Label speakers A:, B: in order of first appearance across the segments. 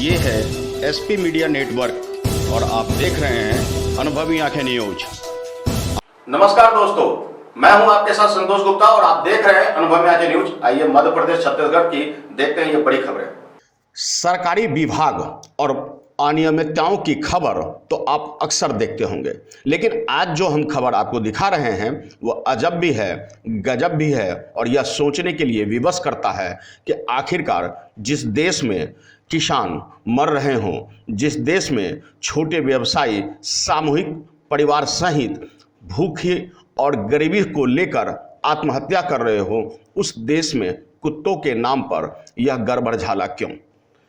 A: नमस्कार दोस्तों, मैं हूं आपके साथ संतोष गुप्ता और आप देख रहे हैं अनुभवी आंखें न्यूज। आइए मध्य प्रदेश छत्तीसगढ़ की देखते हैं ये बड़ी खबरें। सरकारी विभाग और अनियमितताओं की खबर तो आप अक्सर देखते होंगे, लेकिन आज जो हम खबर आपको दिखा रहे हैं वो अजब भी है, गजब भी है और यह सोचने के लिए विवश करता है कि आखिरकार जिस देश में किसान मर रहे हों, जिस देश में छोटे व्यवसायी सामूहिक परिवार सहित भूखे और गरीबी को लेकर आत्महत्या कर रहे हो, उस देश में कुत्तों के नाम पर यह गड़बड़झाला क्यों?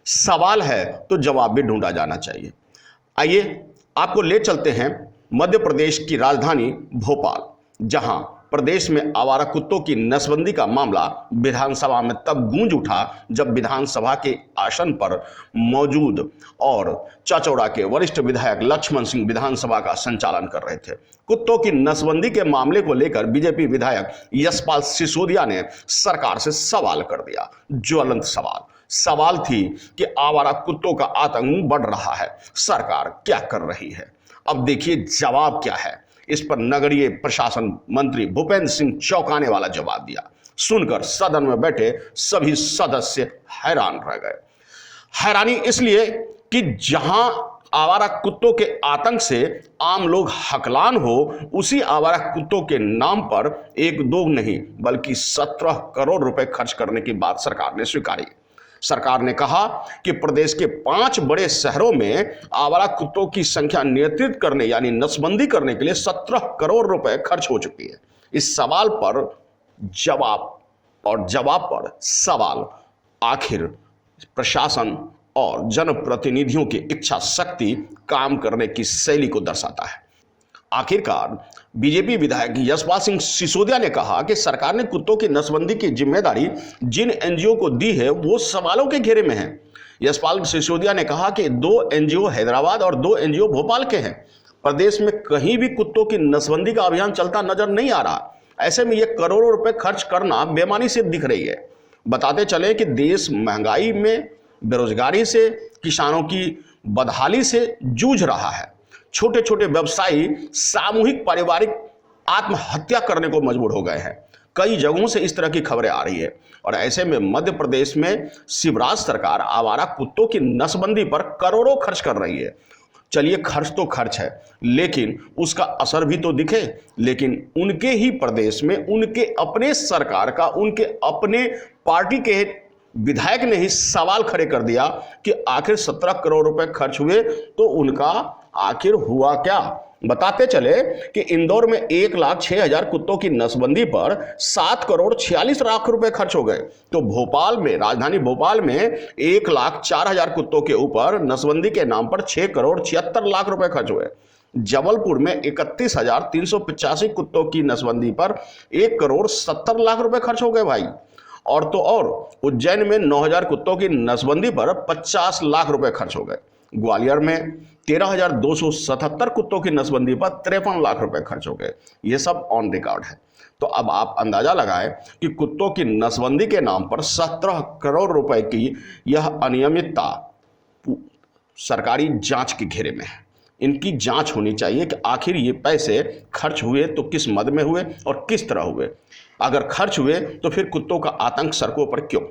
A: सवाल है तो जवाब भी ढूंढा जाना चाहिए। आइए आपको ले चलते हैं मध्य प्रदेश की राजधानी भोपाल, जहां प्रदेश में आवारा कुत्तों की नसबंदी का मामला विधानसभा में तब गूंज उठा जब विधानसभा के आसन पर मौजूद और चाचौड़ा के वरिष्ठ विधायक लक्ष्मण सिंह विधानसभा का संचालन कर रहे थे। कुत्तों की नसबंदी के मामले को लेकर बीजेपी विधायक यशपाल सिसोदिया ने सरकार से सवाल कर दिया। ज्वलंत सवाल थी कि आवारा कुत्तों का आतंक बढ़ रहा है, सरकार क्या कर रही है? अब देखिए जवाब क्या है। इस पर नगरीय प्रशासन मंत्री भूपेंद्र सिंह चौंकाने वाला जवाब दिया। सुनकर सदन में बैठे सभी सदस्य हैरान रह गए। हैरानी इसलिए कि जहां आवारा कुत्तों के आतंक से आम लोग हकलान हो, उसी आवारा कुत्तों के नाम पर एक दो नहीं बल्कि 17 करोड़ रुपए खर्च करने की बात सरकार ने स्वीकारी। सरकार ने कहा कि प्रदेश के 5 बड़े शहरों में आवारा कुत्तों की संख्या नियंत्रित करने यानी नसबंदी करने के लिए 17 करोड़ रुपए खर्च हो चुकी है। इस सवाल पर जवाब पर सवाल, आखिर प्रशासन और जनप्रतिनिधियों की इच्छा शक्ति काम करने की शैली को दर्शाता है। आखिरकार बीजेपी विधायक यशपाल सिंह सिसोदिया ने कहा कि सरकार ने कुत्तों की नसबंदी की जिम्मेदारी जिन एनजीओ को दी है वो सवालों के घेरे में है। यशपाल सिसोदिया ने कहा कि 2 एनजीओ हैदराबाद और 2 एनजीओ भोपाल के हैं। प्रदेश में कहीं भी कुत्तों की नसबंदी का अभियान चलता नजर नहीं आ रहा। ऐसे में यह करोड़ों रुपए खर्च करना बेमानी से दिख रही है। बताते चले कि देश महंगाई में, बेरोजगारी से, किसानों की बदहाली से जूझ रहा है। छोटे छोटे व्यवसायी सामूहिक पारिवारिक आत्महत्या करने को मजबूर हो गए हैं। कई जगहों से इस तरह की खबरें आ रही है और ऐसे में मध्य प्रदेश में शिवराज सरकार आवारा कुत्तों की नसबंदी पर करोड़ों खर्च कर रही है। चलिए खर्च तो खर्च है, लेकिन उसका असर भी तो दिखे। लेकिन उनके ही प्रदेश में उनके अपने सरकार का, उनके अपने पार्टी के विधायक ने ही सवाल खड़े कर दिया कि आखिर 17 करोड़ रुपए खर्च हुए तो उनका आखिर हुआ क्या? बताते चले कि इंदौर में 1,06,000 कुत्तों की नसबंदी पर 7 करोड़ 46 लाख रुपए खर्च हो गए। तो भोपाल में, राजधानी भोपाल में 1,04,000 कुत्तों के ऊपर नसबंदी के नाम पर 6 करोड़ 76 लाख रुपए खर्च हुए। जबलपुर में 31,385 कुत्तों की नसबंदी पर 1 करोड़ 70 लाख रुपए खर्च हो गए भाई। और तो और उज्जैन में 9,000 कुत्तों की नसबंदी पर 50 लाख रुपए खर्च हो गए। ग्वालियर में 13,277 कुत्तों की नसबंदी पर 53 लाख रुपए खर्च हो गए। ये सब ऑन रिकॉर्ड है। तो अब आप अंदाजा लगाएं कि कुत्तों की नसबंदी के नाम पर 17 करोड़ रुपए की यह अनियमितता सरकारी जांच के घेरे में है। इनकी जांच होनी चाहिए कि आखिर ये पैसे खर्च हुए तो किस मद में हुए और किस तरह हुए। अगर खर्च हुए तो फिर कुत्तों का आतंक सड़कों पर क्यों?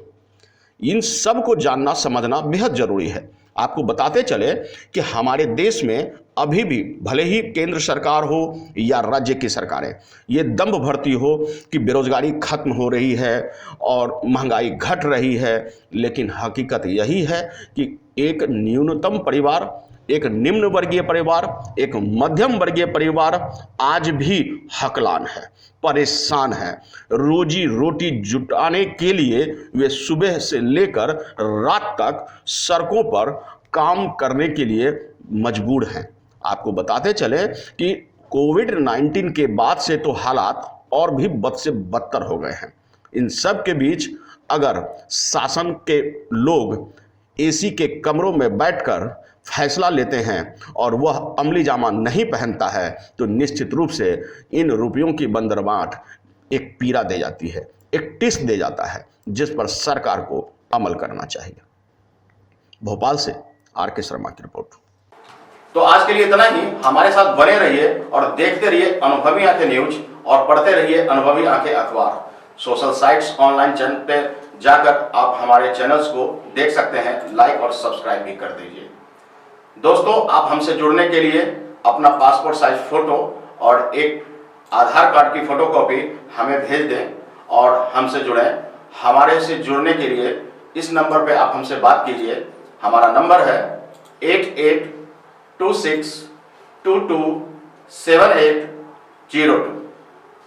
A: इन सब को जानना समझना बेहद जरूरी है। आपको बताते चले कि हमारे देश में अभी भी भले ही केंद्र सरकार हो या राज्य की सरकारें ये दंभ भरती हो कि बेरोजगारी खत्म हो रही है और महंगाई घट रही है, लेकिन हकीकत यही है कि एक न्यूनतम परिवार, एक निम्न वर्गीय परिवार, एक मध्यम वर्गीय परिवार आज भी हकलान है, परेशान है। रोजी रोटी जुटाने के लिए वे सुबह से लेकर रात तक सड़कों पर काम करने के लिए मजबूर हैं। आपको बताते चले कि कोविड-19 के बाद से तो हालात और भी बद से बदतर हो गए हैं। इन सब के बीच अगर शासन के लोग एसी के कमरों में बैठकर फैसला लेते हैं और वह अमली जामा नहीं पहनता है तो निश्चित रूप से इन रुपयों की बंदरबाट एक पीड़ा दे जाती है, एक टिस दे जाता है जिस पर सरकार को अमल करना चाहिए। भोपाल से आर के शर्मा की रिपोर्ट।
B: तो आज के लिए इतना ही। हमारे साथ बने रहिए और देखते रहिए अनुभवी आंखें न्यूज और पढ़ते रहिए अनुभवी आंखें अखबार। सोशल साइट्स, ऑनलाइन चैनल पे जाकर आप हमारे चैनल्स को देख सकते हैं, लाइक और सब्सक्राइब भी कर दीजिए। दोस्तों, आप हमसे जुड़ने के लिए अपना पासपोर्ट साइज फोटो और एक आधार कार्ड की फोटोकॉपी हमें भेज दें और हमसे जुड़ें। हमारे से जुड़ने के लिए इस नंबर पे आप हमसे बात कीजिए। हमारा नंबर है 8826227802।